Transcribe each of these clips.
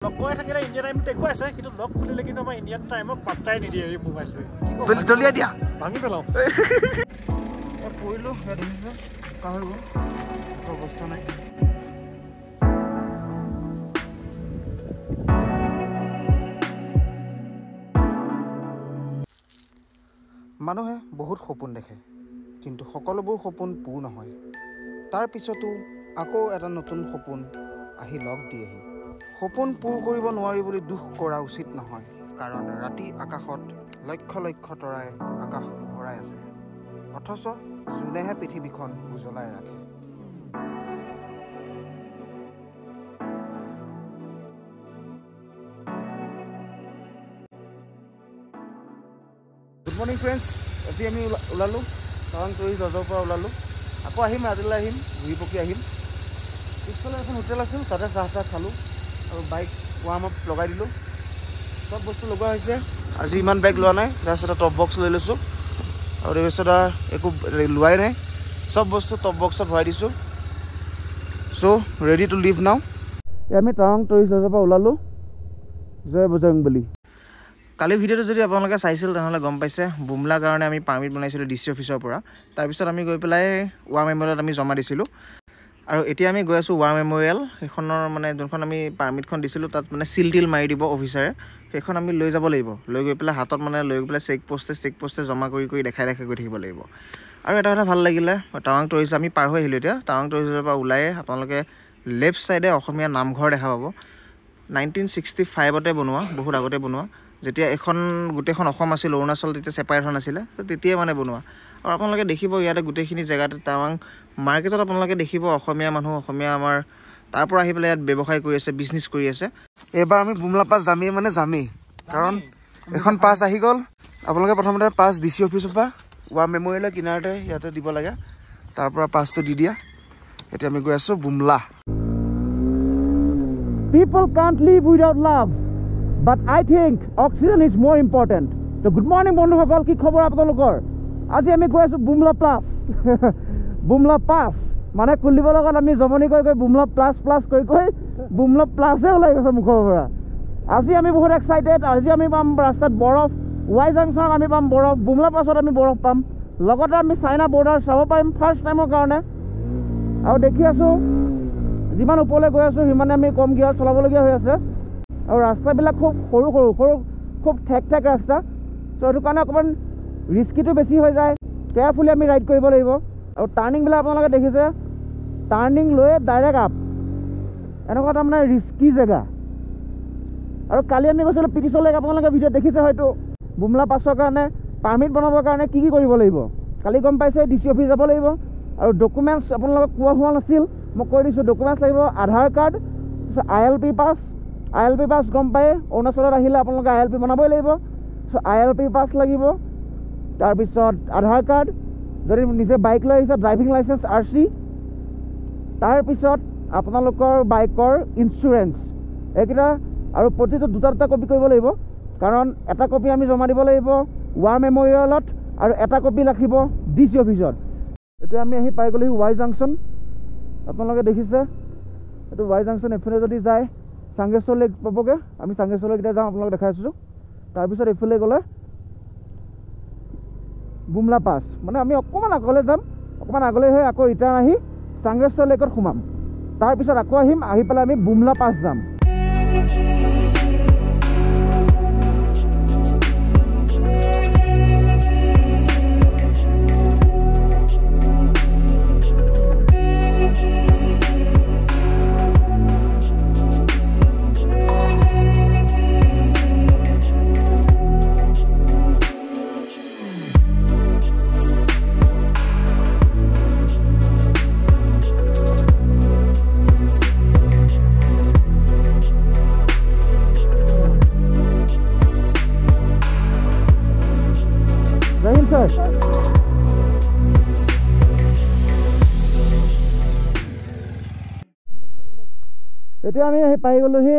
লককৈ থাকিলে Indian time দেখুৱাই আছে কিন্তু লক খুলিলে কিন্তু আমাৰ ইণ্ডিয়ান টাইমক পাত্তাই নিদিয়ে এই মোবাইলটোৱে দলিয়াই দিয়া ভাঙি পেলাওঁ পৰিলোঁ দেখিছোঁ কাহৈ গ'ল অৱস্থা নাই মানুহে বহুত সপোন দেখে কিন্তু সকলোবোৰ সপোন পূৰ নহয় তাৰ পিছতো আকৌ এটা নতুন সপোন আহি লগ দিয়েহি সপোন পূৰ কৰিব নোৱাৰি বুলি দুখ কৰা উচিত নহয় কাৰণ ৰাতি আকাশত লক্ষ লক্ষ তৰাই আকাশ ভৰাই আছে অথচ জোনেহে পৃথিৱীখন উজ্বলাই ৰাখে গুড মৰ্ণিং ফ্ৰেণ্ডছ আজি আমি ওলালোঁ টাৱাং টুৰিষ্ট লজৰ পৰা ওলালোঁ আকৌ আহিম ৰাতিলৈ আহিম ঘূৰি পকি আহিম পিছফালে এখন হোটেল আছিল তাতে চাহ তাহ খালোঁ আৰু বাইক ৱাৰ্ম আপ লগাই দিলোঁ চব বস্তু লগোৱা হৈছে আজি ইমান বেগ লোৱা নাই জাষ্ট এটা টপ বক্স লৈ লৈছোঁ আৰু তাৰপিছত একো লোৱাই নাই চব বস্তু টপ বক্সত ভৰাই দিছোঁ চ' ৰেডি টু লিভ নাও আমি টাৱাং টুৰিষ্ট লজৰ পৰা ওলালোঁ জয় বজৰং বলী কালি ভিডিঅ'টো যদি আপোনালোকে চাইছিল তেনেহ'লে গম পাইছে বুমলাৰ কাৰণে আমি পাৰ্মিট বনাইছিলোঁ ডি চি অফিচৰ পৰা তাৰপিছত আমি গৈ পেলাই ৱাৰ মেমৰিয়েলত আমি জমা দিছিলোঁ আৰু এতিয়া আমি গৈ আছোঁ ৱাৰ মেমৰিয়েল সেইখনৰ মানে যোনখন আমি পাৰ্মিটখন দিছিলোঁ তাত মানে চিল টিল মাৰি দিব অফিচাৰে সেইখন আমি লৈ যাব লাগিব লৈ গৈ পেলাই হাতত মানে লৈ গৈ পেলাই চেক পোষ্টে জমা কৰি দেখাই গৈ থাকিব লাগিব আৰু এটা কথা ভাল লাগিলে টাৱাং টুৰিষ্ট আমি পাৰ হৈ আহিলোঁ এতিয়া টাৱাং টুৰিষ্টৰ পৰা ওলাই আপোনালোকে লেফ্ট ছাইডে অসমীয়া নামঘৰ দেখা পাব 1965তে বনোৱা বহুত আগতে বনোৱা যেতিয়া এখন গোটেইখন অসম আছিল অৰুণাচল তেতিয়া ছেপাৰেট হোৱা নাছিলে তেতিয়াই মানে বনোৱা আৰু আপোনালোকে দেখিব ইয়াতে গোটেইখিনি জেগাতে টাৱাং মাৰ্কেটত আপোনালোকে দেখিব অসমীয়া মানুহ অসমীয়া আমাৰ তাৰ পৰা আহি পেলাই ইয়াত ব্যৱসায় কৰি আছে বিজনেছ কৰি আছে এইবাৰ আমি বুমলা পাছ যামেই কাৰণ এখন পাছ আহি গ'ল আপোনালোকে প্ৰথমতে পাছ ডি চি অফিচৰ পৰা ৱাৰ মেমৰিয়েলৰ কিনাৰতে ইয়াতে দিব লাগে তাৰ পৰা পাছটো দি দিয়া এতিয়া আমি গৈ আছোঁ Bumla People can't live without love but I think oxygen is more important so good morning বন্ধুসকল কি খবৰ আপোনালোকৰ আজি আমি গৈ আছোঁ বুমলা প্লাছ বুমলা পাছ মানে খুলিব লগত আমি জমনি কৈ বুমলা প্লাছ কৈ বুমলা প্লাছে ওলাই গৈছে মুখৰ পৰা আজি আমি বহুত এক্সাইটেড আজি আমি পাম ৰাস্তাত বৰফ ৱাই জাংচনত আমি পাম বৰফ বুমলা পাছত আমি বৰফ পাম লগতে আমি চাইনা বৰ্ডাৰ চাব পাৰিম ফাৰ্ষ্ট টাইমৰ কাৰণে আৰু দেখি আছোঁ যিমান ওপৰলৈ গৈ আছোঁ সিমানে আমি কম গিয়াৰত চলাবলগীয়া হৈ আছে আৰু ৰাস্তাবিলাক খুব সৰু খুব ঠেক ৰাস্তা চ' সেইটো কাৰণে অকণমান ৰিস্কিটো বেছি হৈ যায় কেয়াৰফুলি আমি ৰাইড কৰিব লাগিব আৰু টাৰ্ণিংবিলাক আপোনালোকে দেখিছে টাৰ্ণিং লৈয়ে ডাইৰেক্ট আপ এনেকুৱা তাৰমানে ৰিস্কি জেগা আৰু কালি আমি গৈছিলোঁ পিটিচৰ লেক আপোনালোকে ভিডিঅ'ত দেখিছে হয়তো বুমলা পাছৰ কাৰণে পাৰ্মিট বনাবৰ কাৰণে কি কৰিব লাগিব কালি গম পাইছে ডি চি অফিচ যাব লাগিব আৰু ডকুমেণ্টছ আপোনালোকক কোৱা হোৱা নাছিল মই কৈ দিছোঁ ডকুমেণ্টছ লাগিব আধাৰ কাৰ্ড তাৰপিছত ILP পাছ গম পায় অৰুণাচলত আহিলে আপোনালোকে ILP বনাবই লাগিব চ' ILP পাছ লাগিব তাৰপিছত আধাৰ কাৰ্ড যদি নিজে বাইক লৈ আহিছে ড্ৰাইভিং লাইচেঞ্চ RC তাৰপিছত আপোনালোকৰ বাইকৰ ইঞ্চুৰেঞ্চ এইকেইটা আৰু প্ৰতিটো দুটা কপি কৰিব লাগিব কাৰণ এটা কপি আমি জমা দিব লাগিব ৱাৰ মেমৰিয়েলত আৰু এটা কপি ৰাখিব ডি চি অফিচত এতিয়া আমি আহি পাই গ'লোহি ৱাই জাংচন আপোনালোকে দেখিছে এইটো ৱাই জাংচন এইফালে যদি যায় চাংগেশ্বৰ লেক পাবগৈ আমি চাংগেশ্বৰ লেক এতিয়া যাওঁ আপোনালোকক দেখাই আছোঁ তাৰপিছত এইফালে গ'লে বুমলা পাছ মানে আমি অকণমান আগলৈ যাম অকণমান আগলৈ হৈ আকৌ ৰিটাৰ্ণ আহি চাংগেশ্বৰ লেকত সোমাম তাৰপিছত আকৌ আহিম আহি পেলাই আমি বুমলা পাছ যাম এতিয়া আমি পাই গ'লোহি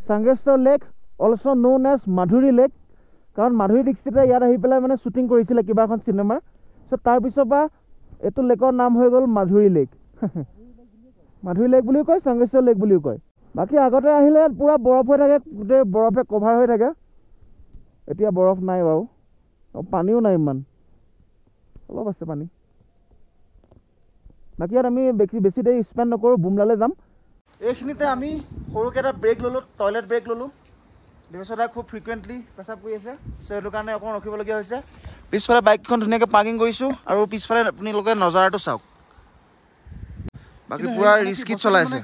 Changeshwar lake also' known as Madhuri lake কাৰণ মাধুৰী দীক্ষিতে ইয়াত আহি পেলাই মানে শ্বুটিং কৰিছিলে কিবা এখন চিনেমাৰ চ' তাৰপিছৰ পৰা এইটো লেকৰ নাম হৈ গ'ল মাধুৰী লেক মাধুৰী লেক বুলিও কয় চাংগেশ্বৰ লেক বুলিও কয় বাকী আগতে আহিলে পুৰা বৰফ হৈ থাকে, গোটেই বৰফে কভাৰ হৈ থাকে। এতিয়া বৰফ নাই বাৰু, আৰু পানীও নাই ইমান, অলপ আছে পানী। বাকী ইয়াত আমি বেছি দেৰি স্পেণ্ড নকৰোঁ, বুমলালৈ যাম। এইখিনিতে আমি সৰুকৈ এটা ব্ৰেক ল'লোঁ, টয়লেট ব্ৰেক ল'লোঁ। দেৱেশ্বৰ দাই খুব ফ্ৰিকুৱেণ্টলি পেচাব কৰি আছে, চ' সেইটো কাৰণে অকণমান ৰখিবলগীয়া হৈছে। পিছফালে বাইকখন ধুনীয়াকৈ পাৰ্কিং কৰিছোঁ, আৰু পিছফালে আপোনালোকে নজাৰাটো চাওক। বাকী পুৰা ৰিস্কিত চলাইছে।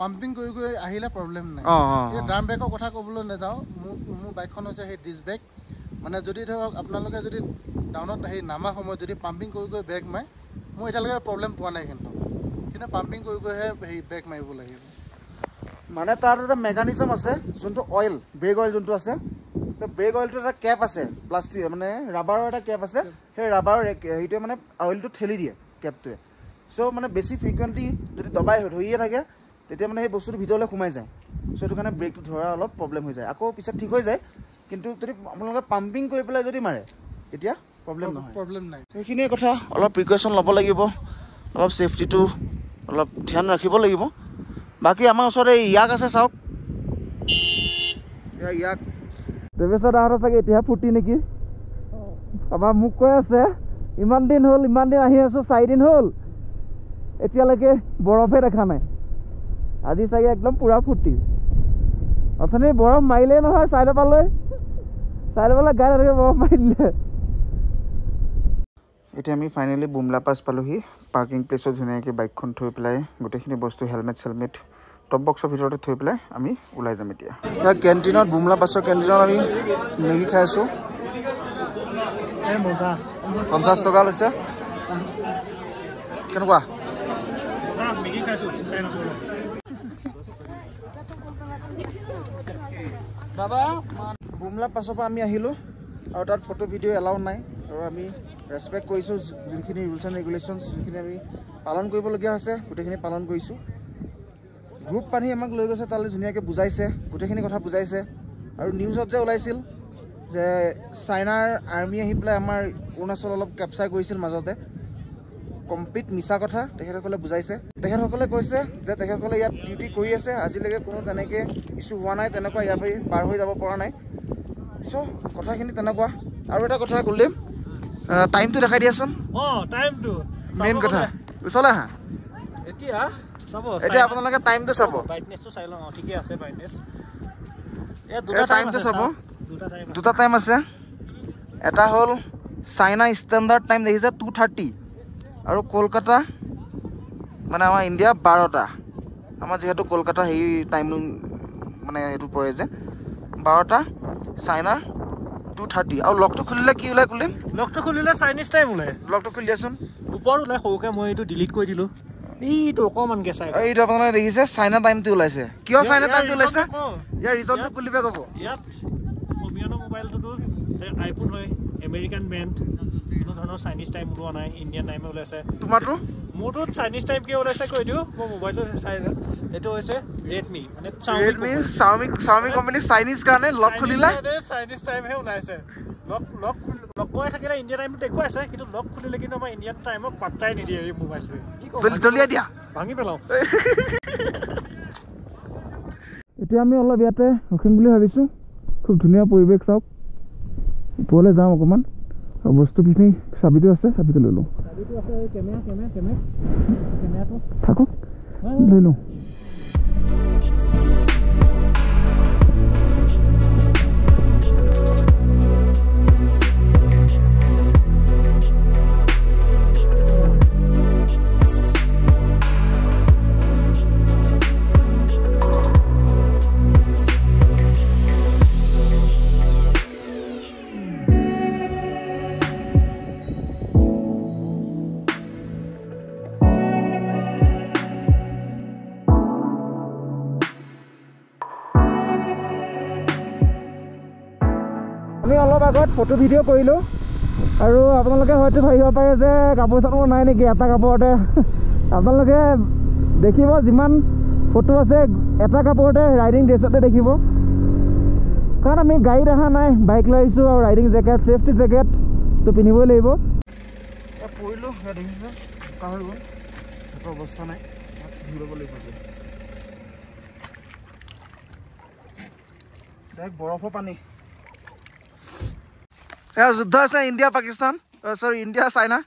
পাম্পিং কৰি কৰি আহিলে প্ৰব্লেম নাই। ড্ৰাম ব্ৰেকৰ কথা ক'বলৈ নাযাওঁ, মোৰ বাইকখন হৈছে সেই ডিছ ব্ৰেক। মানে যদি ধৰক আপোনালোকে যদি টাউনত সেই নামা সময়ত যদি পাম্পিং কৰি কৰি ব্ৰেক মাৰে, মই এতিয়ালৈকে প্ৰব্লেম পোৱা নাই। কিন্তু পাম্পিং কৰি কৰিহে সেই ব্ৰেক মাৰিব লাগিব। মানে তাৰ এটা মেকানিজম আছে, যোনটো অইল, ব্ৰেক অইল যোনটো আছে, চ' ব্ৰেক অইলটো এটা কেপ আছে, প্লাষ্টিক মানে ৰাবাৰৰ এটা কেপ আছে। সেই ৰাবাৰৰ সেইটোৱে মানে অইলটো ঠেলি দিয়ে কেপটোৱে। চ' মানে বেছি ফ্ৰিকুৱেণ্টলি যদি দবাই ধৰিয়ে থাকে, তেতিয়া মানে সেই বস্তুটো ভিতৰলৈ সোমাই যায়। চ' সেইটো কাৰণে ব্ৰেকটো ধৰা অলপ প্ৰব্লেম হৈ যায়, আকৌ পিছত ঠিক হৈ যায়। কিন্তু যদি আপোনালোকে পাম্পিং কৰি পেলাই যদি মাৰে, তেতিয়া প্ৰব্লেম নাই। সেইখিনিয়ে কথা, অলপ প্ৰিকশ্যন ল'ব লাগিব, অলপ ছেফটিটো অলপ ধ্যান ৰাখিব লাগিব। বাকী আমাৰ ওচৰতে ইয়াক আছে, চাওক ইয়াক। দেৱেশ্বৰ দাহঁতৰ চাগে এতিয়াহে ফূৰ্তি নেকি? আমাৰ মোক কৈ আছে ইমান দিন আহি আছোঁ, 4 দিন হ'ল, এতিয়ালৈকে বৰফে দেখা নাই। আজি চাগে একদম পুৰা ফূৰ্তি। অথনি বৰফ মাৰিলেই নহয়, চাইডৰ পালৈ গাই নাথাকে, বৰফ মাৰি দিলে। এতিয়া আমি ফাইনেলি বুমলা পাছ পালোহি। পাৰ্কিং প্লেচত ধুনীয়াকৈ বাইকখন থৈ পেলাই গোটেইখিনি বস্তু হেলমেট চেলমেট টপ বক্সৰ ভিতৰতে থৈ পেলাই আমি ওলাই যাম এতিয়া। কেণ্টিনত, বুমলা পাছৰ কেণ্টিনত আমি মেগী খাই আছোঁ। 50 টকা লৈছে। কেনেকুৱা? বুমলা পাছৰ পৰা আমি আহিলোঁ, আৰু তাত ফটো ভিডিঅ' এলাউ নাই, আৰু আমি ৰেচপেক্ট কৰিছোঁ যোনখিনি ৰুলছ এণ্ড ৰেগুলেশ্যনছ যোনখিনি আমি পালন কৰিবলগীয়া হৈছে, গোটেইখিনি পালন কৰিছোঁ। গ্ৰুপ পানী আমাক লৈ গৈছে তালৈ, ধুনীয়াকৈ বুজাইছে, গোটেইখিনি কথা বুজাইছে। আৰু নিউজত যে ওলাইছিল যে চাইনাৰ আৰ্মি আহি পেলাই আমাৰ অৰুণাচল অলপ কেপচাৰ কৰিছিল মাজতে, কমপ্লিট মিছা কথা। তেখেতসকলে বুজাইছে, তেখেতসকলে কৈছে যে তেখেতসকলে ইয়াত ডিউটি কৰি আছে, আজিলৈকে কোনো তেনেকৈ ইছ্যু হোৱা নাই, তেনেকুৱা ইয়াৰ পৰা পাৰ হৈ যাব পৰা নাই। চ' কথাখিনি তেনেকুৱা। আৰু এটা কথা ক'লে, টাইমটো দেখাই দিয়াচোন। টাইমটো মেইন কথা ওচৰলৈ আহা। এতিয়া আপোনালোকে টাইমটো চাব, ব্ৰাইটনেছটো চাই লওঁ। ঠিকে আছে ব্ৰাইটনেছ। টাইমটো চাব, দুটা টাইম আছে। এটা হ'ল চাইনা ষ্টেণ্ডাৰ্ড টাইম দেখিছে 2:30, আৰু কলকাতা মানে আমাৰ ইণ্ডিয়া 12টা। আমাৰ যিহেতু কলকাতা হেৰি টাইম মানে এইটো পৰে যে 12টা, চাইনাৰ 2:30। আৰু লকটো খুলিলে কি ওলাই? লকটো খুলিলে চাইনিজ টাইম ওলাই। লকটো খুলি দিয়াচোন। ওপৰত ওলাই সৰুকৈ, মই এইটো ডিলিট কৰি দিলোঁ। এইটো অকণমানকৈ চাই, এইটো আপোনালোকে দেখিছে চাইনা টাইমটো ওলাইছে। কিয় চাইনা টাইমটো ওলাইছে? ইয়াৰ ৰিজনটো খুলিবে ক'ব। ইয়াত অমিয়ানৰ মোবাইলটোতো আইফোন হয়, আমেৰিকান ব্ৰেণ্ড, কোনো ধৰণৰ চাইনিজ টাইম ওলোৱা নাই, ইণ্ডিয়ান টাইমে ওলাইছে। তোমাৰটো? মোৰটোত চাইনিজ টাইম কিয় ওলাইছে কৈ দিওঁ, মই মোবাইলটো চাই এইটো হৈছে ৰেডমি, মানে চাওমি কোম্পানী চাইনিজ কাৰণে লক খুলিলে চাইনিজ টাইমহে ওলাইছে। লক কৰি থাকিলে ইণ্ডিয়ান টাইমটো দেখুৱাইছে, কিন্তু লক খুলিলে কিন্তু আমাৰ ইণ্ডিয়ান টাইমক পাত্তাই নিদিয়ে এই মোবাইলটোৱে। দলিয়াই দিয়া, ভাঙি পেলাওঁ। এতিয়া আমি অলপ ইয়াতে ৰখিম বুলি ভাবিছোঁ। খুব ধুনীয়া পৰিৱেশ, চাওক। ওপৰলৈ যাওঁ অকণমান, আৰু বস্তুখিনি চাবিটো আছে, চাবিটো লৈ লওঁ। থাকক, লৈ লওঁ। আমি অলপ আগত ফটো ভিডিঅ' কৰিলোঁ, আৰু আপোনালোকে হয়তো ভাবিব পাৰে যে কাপোৰ চাপোৰ নাই নেকি এটা কাপোৰতে। আপোনালোকে দেখিব যিমান ফটো আছে এটা কাপোৰতে, ৰাইডিং ড্ৰেছতে দেখিব। কাৰণ আমি গাড়ীত অহা নাই, বাইক লৈ আহিছোঁ, আৰু ৰাইডিং জেকেট, ছেফটি জেকেটটো পিন্ধিবই লাগিব। পৰিলোঁ, দেখিছে বোকা হৈ গ'ল, একো অৱস্থা নাই, ধুই ল'ব লাগিব। দেখ বৰফৰ পানী এয়া যুদ্ধ আছে ইণ্ডিয়া পাকিস্তান চৰি ইণ্ডিয়া চাইনা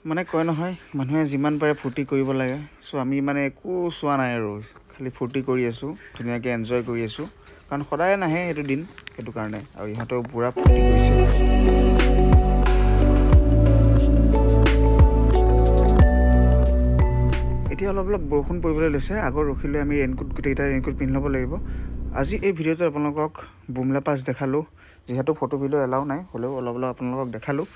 মানে কয় নহয় মানুহে যিমান পাৰে ফূৰ্তি কৰিব লাগে চ' আমি মানে একো চোৱা নাই আৰু খালি ফূৰ্তি কৰি আছোঁ ধুনীয়াকৈ এনজয় কৰি আছোঁ কাৰণ সদায় নাহে সেইটো দিন সেইটো কাৰণে আৰু ইহঁতেও পূৰা ফূৰ্তি কৰিছে এতিয়া অলপ অলপ বৰষুণ পৰিবলৈ লৈছে আগত ৰখিলৈ আমি ৰেইনকোট গোটেইকেইটা ৰেইনকোট পিন্ধি ল'ব লাগিব আজি এই ভিডিঅ'টোত আপোনালোকক বুমলা পাছ দেখালোঁ যিহেতু ফটো ভিডিঅ' এলাও নাই হ'লেও অলপ অলপ আপোনালোকক দেখালোঁ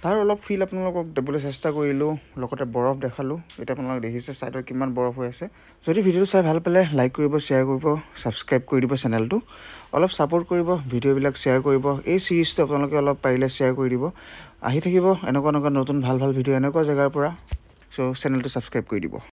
তাৰ অলপ ফিল আপোনালোকক দিবলৈ চেষ্টা কৰিলোঁ লগতে বৰফ দেখালোঁ এতিয়া আপোনালোকে দেখিছে ছাইডত কিমান বৰফ হৈ আছে যদি ভিডিঅ'টো চাই ভাল পালে লাইক কৰিব শ্বেয়াৰ কৰিব ছাবস্ক্ৰাইব কৰি দিব চেনেলটো অলপ ছাপোৰ্ট কৰিব ভিডিঅ'বিলাক শ্বেয়াৰ কৰিব এই ছিৰিজটো আপোনালোকে অলপ পাৰিলে শ্বেয়াৰ কৰি দিব আহি থাকিব এনেকুৱা নতুন ভাল ভাল ভিডিঅ' এনেকুৱা জেগাৰ পৰা চ' চেনেলটো ছাবস্ক্ৰাইব কৰি দিব